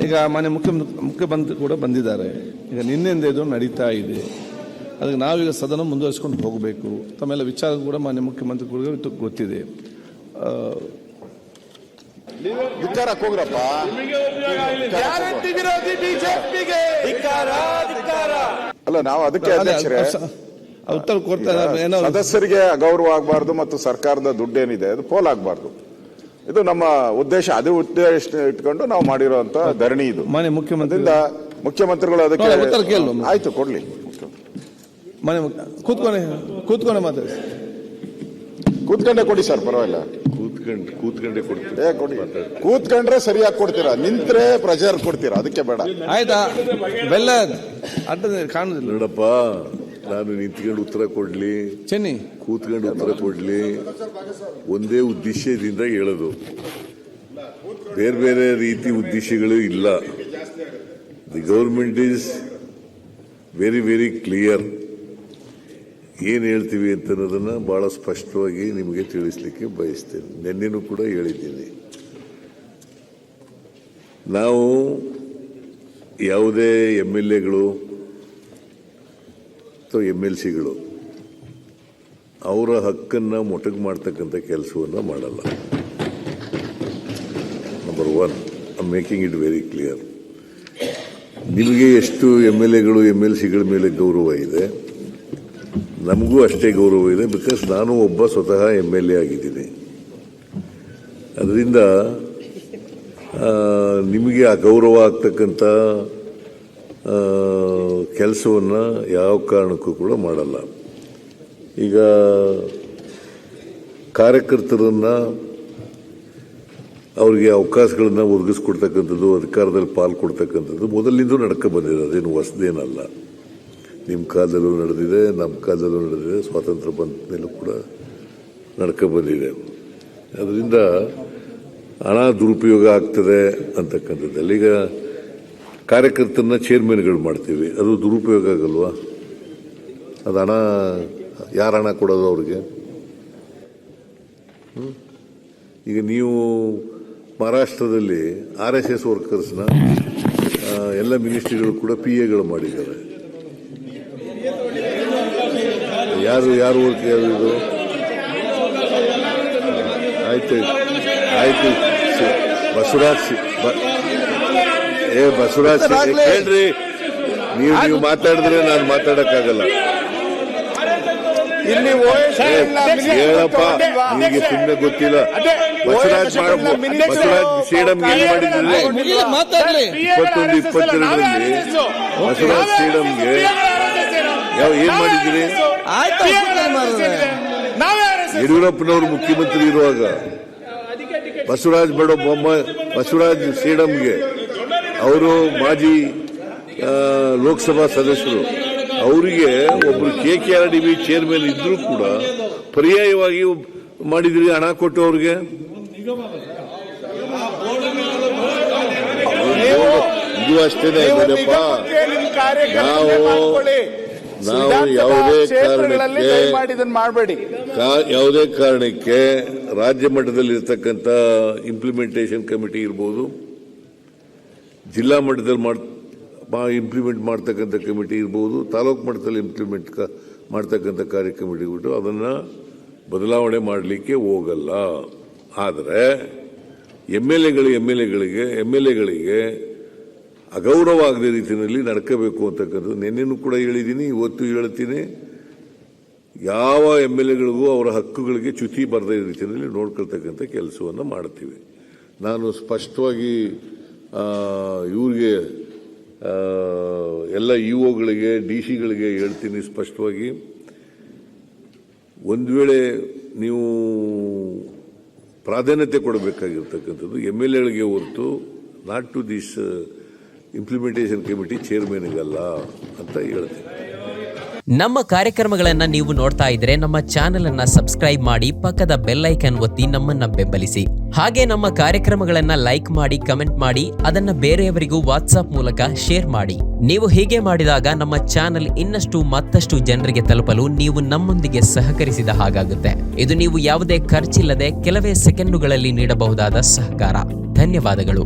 ಈಗ ಮಾನ್ಯ ಮುಖ್ಯಮಂತ್ರಿ ಕೂಡ ಬಂದಿದ್ದಾರೆ. ಈಗ ನಿನ್ನೆಯಿಂದ ಇದು ನಡೀತಾ ಇದೆ. ಅದಕ್ಕೆ ನಾವೀಗ ಸದನ ಮುಂದುವರಿಸ್ಕೊಂಡು ಹೋಗಬೇಕು. ತಮ್ಮೆಲ್ಲ ವಿಚಾರ ಕೂಡ ಮಾನ್ಯ ಮುಖ್ಯಮಂತ್ರಿಗಳಿಗೂ ಗೊತ್ತಿದೆ. ಅಲ್ಲ, ನಾವು ಅದಕ್ಕೆ ಉತ್ತರ ಕೊಡ್ತಾರೆ. ಸದಸ್ಯರಿಗೆ ಅಗೌರವ ಆಗಬಾರ್ದು ಮತ್ತು ಸರ್ಕಾರದ ದುಡ್ಡೇನಿದೆ ಅದು ಪೋಲ್ ಆಗಬಾರ್ದು. ಇದು ನಮ್ಮ ಉದ್ದೇಶ. ಅದೇ ಉದ್ದೇಶ ಇಟ್ಕೊಂಡು ನಾವು ಮಾಡಿರುವಂತ ಧರಣಿ ಇದು. ಮಾನ್ಯ ಮುಖ್ಯಮಂತ್ರಿಗಳು ಅದಕ್ಕೆ ಆಯ್ತು ಕೊಡ್ಲಿ. ಮನೆ ಕೂತ್ಕೊಂಡೆ ಮಾತಾಡಿ. ಕೂತ್ಕೊಂಡೆ ಕೊಡಿ ಸರ್, ಪರವಾಗಿಲ್ಲ. ಕೂತ್ಕೊಂಡೆ ಕೊಡಿ. ಕೂತ್ಕೊಂಡ್ರೆ ಸರಿಯಾಗಿ ಕೊಡ್ತೀರಾ, ನಿಂತ್ರೆ ಪ್ರೆಷರ್ ಕೊಡ್ತೀರಾ, ಅದಕ್ಕೆ ಬೇಡ. ಆಯ್ತಾ? ಬೆಲ್ಲ ಅಡ್ಡ ಕಾಣುದಿಲ್ಲ ನೋಡಪ್ಪ. ನಾನು ನಿಂತ್ಕೊಂಡು ಉತ್ತರ ಕೊಡ್ಲಿ, ಚೆನ್ನಿ ಕೂತ್ಕೊಂಡು ಉತ್ತರ ಕೊಡ್ಲಿ, ಒಂದೇ ಉದ್ದೇಶದಿಂದ ಹೇಳೋದು. ಬೇರೆ ಬೇರೆ ರೀತಿ ಉದ್ದೇಶಗಳು ಇಲ್ಲ. The government is very very clear. ಏನು ಹೇಳ್ತೀವಿ ಅಂತ ಅನ್ನೋದನ್ನ ಬಹಳ ಸ್ಪಷ್ಟವಾಗಿ ನಿಮಗೆ ತಿಳಿಸ್ಲಿಕ್ಕೆ ಬಯಸ್ತೇನೆ. ನಿನ್ನೆನೂ ಕೂಡ ಹೇಳಿದ್ದೀನಿ. ನಾವು ಯಾವುದೇ MLAಗಳು ಅಥವಾ MLCಗಳು ಅವರ ಹಕ್ಕನ್ನು ಮೊಟಕು ಮಾಡ್ತಕ್ಕಂಥ ಕೆಲಸವನ್ನು ಮಾಡಲ್ಲ. Number 1, I making it very clear. ನಿಮಗೆ ಎಷ್ಟು MLAಗಳು MLCಗಳ ಮೇಲೆ ಗೌರವ ಇದೆ, ನಮಗೂ ಅಷ್ಟೇ ಗೌರವ ಇದೆ. ಬಿಕಾಸ್ ನಾನು ಒಬ್ಬ ಸ್ವತಃ MLA ಆಗಿದ್ದೀನಿ. ಅದರಿಂದ ನಿಮಗೆ ಅಗೌರವ ಆಗ್ತಕ್ಕಂಥ ಕೆಲಸವನ್ನು ಯಾವ ಕಾರಣಕ್ಕೂ ಕೂಡ ಮಾಡಲ್ಲ. ಈಗ ಕಾರ್ಯಕರ್ತರನ್ನ ಅವರಿಗೆ ಅವಕಾಶಗಳನ್ನು ಒದಗಿಸ್ಕೊಡ್ತಕ್ಕಂಥದ್ದು, ಅಧಿಕಾರದಲ್ಲಿ ಪಾಲು ಕೊಡ್ತಕ್ಕಂಥದ್ದು ಮೊದಲಿಂದ ನಡ್ಕೊ ಬಂದಿದೆ. ಅದೇನು ಹೊಸದೇನಲ್ಲ. ನಿಮ್ಮ ಕಾಲದಲ್ಲೂ ನಡೆದಿದೆ, ನಮ್ಮ ಕಾಲದಲ್ಲೂ ನಡೆದಿದೆ, ಸ್ವಾತಂತ್ರ್ಯ ಬಂದ ಮೇಲೂ ಕೂಡ ನಡ್ಕೊ ಬಂದಿದೆ. ಅದರಿಂದ ಹಣ ದುರುಪಯೋಗ ಆಗ್ತದೆ ಅಂತಕ್ಕಂಥದ್ದಲ್ಲಿ ಈಗ ಕಾರ್ಯಕರ್ತರನ್ನ ಚೇರ್ಮನ್ಗಳು ಮಾಡ್ತೀವಿ, ಅದು ದುರುಪಯೋಗ ಆಗಲ್ವಾ? ಅದು ಹಣ ಯಾರು ಹಣ ಕೊಡೋದು ಅವ್ರಿಗೆ? ಈಗ ನೀವು ಮಹಾರಾಷ್ಟ್ರದಲ್ಲಿ RSS ವರ್ಕರ್ಸ್ನ ಎಲ್ಲ ಮಿನಿಸ್ಟ್ರಿಗಳು ಕೂಡ PAಗಳು ಮಾಡಿದ್ದಾರೆ. ಯಾರು ವರ್ಕ್ ಯಾರು ಇದು? ಆಯ್ತು ಬಸವರಾಜ್ ಹೇಳ್ರಿ. ನೀವು ಮಾತಾಡಿದ್ರೆ ನಾನು ಮಾತಾಡಕ್ಕಾಗಲ್ಲ. ಹೇಳಪ್ಪ, ನಿಮಗೆ ಸುಮ್ಮನೆ ಗೊತ್ತಿಲ್ಲ. ಬಸವರಾಜ್ ಸೇಡಮ್ಗೆ ಏನ್ ಮಾಡಿದ್ರಿ? 21-22ರಲ್ಲಿ ಬಸವರಾಜ್ ಸೇಡಮ್ಗೆ ಏನ್ ಮಾಡಿದ್ರಿ? ಯಡಿಯೂರಪ್ಪನವರು ಮುಖ್ಯಮಂತ್ರಿ ಇರುವಾಗ ಬಸವರಾಜ್ ಸೇಡಮ್ಗೆ, ಅವರು ಮಾಜಿ ಲೋಕಸಭಾ ಸದಸ್ಯರು, ಅವರಿಗೆ ಒಬ್ರು KKRDB ಚೇರ್ಮನ್ ಇದ್ರೂ ಕೂಡ ಪರ್ಯಾಯವಾಗಿ ಮಾಡಿದ್ರಿ ಹಣ ಕೊಟ್ಟು ಅವ್ರಿಗೆ. ಇದು ಅಷ್ಟೇನೆ ನೋಡಪ್ಪ. ನಾವು ಯಾವುದೇ ಕಾರಣಕ್ಕೆ ರಾಜ್ಯ ಮಟ್ಟದಲ್ಲಿ ಇರ್ತಕ್ಕಂಥ ಇಂಪ್ಲಿಮೆಂಟೇಷನ್ ಕಮಿಟಿ ಇರ್ಬೋದು, ಜಿಲ್ಲಾ ಮಟ್ಟದಲ್ಲಿ ಇಂಪ್ಲಿಮೆಂಟ್ ಮಾಡ್ತಕ್ಕಂಥ ಕಮಿಟಿ ಇರ್ಬೋದು, ತಾಲೂಕು ಮಟ್ಟದಲ್ಲಿ ಇಂಪ್ಲಿಮೆಂಟ್ ಮಾಡ್ತಕ್ಕಂಥ ಕಾರ್ಯ ಕಮಿಟಿ ಬಿಟ್ಟು ಅದನ್ನು ಬದಲಾವಣೆ ಮಾಡಲಿಕ್ಕೆ ಹೋಗಲ್ಲ. ಆದರೆ MLAಗಳಿಗೆ ಅಗೌರವ ಆಗದ ರೀತಿಯಲ್ಲಿ ನಡ್ಕೋಬೇಕು ಅಂತಕ್ಕಂಥದ್ದು ನಿನ್ನೆನೂ ಕೂಡ ಹೇಳಿದ್ದೀನಿ, ಇವತ್ತು ಹೇಳ್ತೀನಿ. ಯಾವ MLAಗಳಿಗೂ ಅವರ ಹಕ್ಕುಗಳಿಗೆ ಚ್ಯುತಿ ಬರದ ರೀತಿಯಲ್ಲಿ ನೋಡ್ಕೊಳ್ತಕ್ಕಂಥ ಕೆಲಸವನ್ನು ಮಾಡ್ತೀವಿ. ನಾನು ಸ್ಪಷ್ಟವಾಗಿ ಇವ್ರಿಗೆ ಎಲ್ಲ EOಗಳಿಗೆ DC-ಗಳಿಗೆ ಹೇಳ್ತೀನಿ ಸ್ಪಷ್ಟವಾಗಿ. ಒಂದು ವೇಳೆ ನೀವು ಪ್ರಾಧಾನ್ಯತೆ ಕೊಡಬೇಕಾಗಿರ್ತಕ್ಕಂಥದ್ದು MLAಗಳಿಗೆ ಹೊರತು not to this implementation committee ಚೇರ್ಮನ್ಗಲ್ಲ ಅಂತ ಹೇಳ್ತೀನಿ. ನಮ್ಮ ಕಾರ್ಯಕ್ರಮಗಳನ್ನು ನೀವು ನೋಡ್ತಾ ಇದ್ರೆ ನಮ್ಮ ಚಾನೆಲ್ ಅನ್ನ ಸಬ್ಸ್ಕ್ರೈಬ್ ಮಾಡಿ, ಪಕ್ಕದ ಬೆಲ್ ಐಕಾನ್ ಒತ್ತಿ ನಮ್ಮನ್ನ ಬೆಂಬಲಿಸಿ. ಹಾಗೆ ನಮ್ಮ ಕಾರ್ಯಕ್ರಮಗಳನ್ನ ಲೈಕ್ ಮಾಡಿ, ಕಮೆಂಟ್ ಮಾಡಿ, ಅದನ್ನ ಬೇರೆಯವರಿಗೂ ವಾಟ್ಸ್ಆಪ್ ಮೂಲಕ ಶೇರ್ ಮಾಡಿ. ನೀವು ಹೀಗೆ ಮಾಡಿದಾಗ ನಮ್ಮ ಚಾನೆಲ್ ಇನ್ನಷ್ಟು ಮತ್ತಷ್ಟು ಜನರಿಗೆ ತಲುಪಲು ನೀವು ನಮ್ಮೊಂದಿಗೆ ಸಹಕರಿಸಿದ ಹಾಗಾಗುತ್ತೆ. ಇದು ನೀವು ಯಾವುದೇ ಖರ್ಚಿಲ್ಲದೆ ಕೆಲವೇ ಸೆಕೆಂಡುಗಳಲ್ಲಿ ನೀಡಬಹುದಾದ ಸಹಕಾರ. ಧನ್ಯವಾದಗಳು.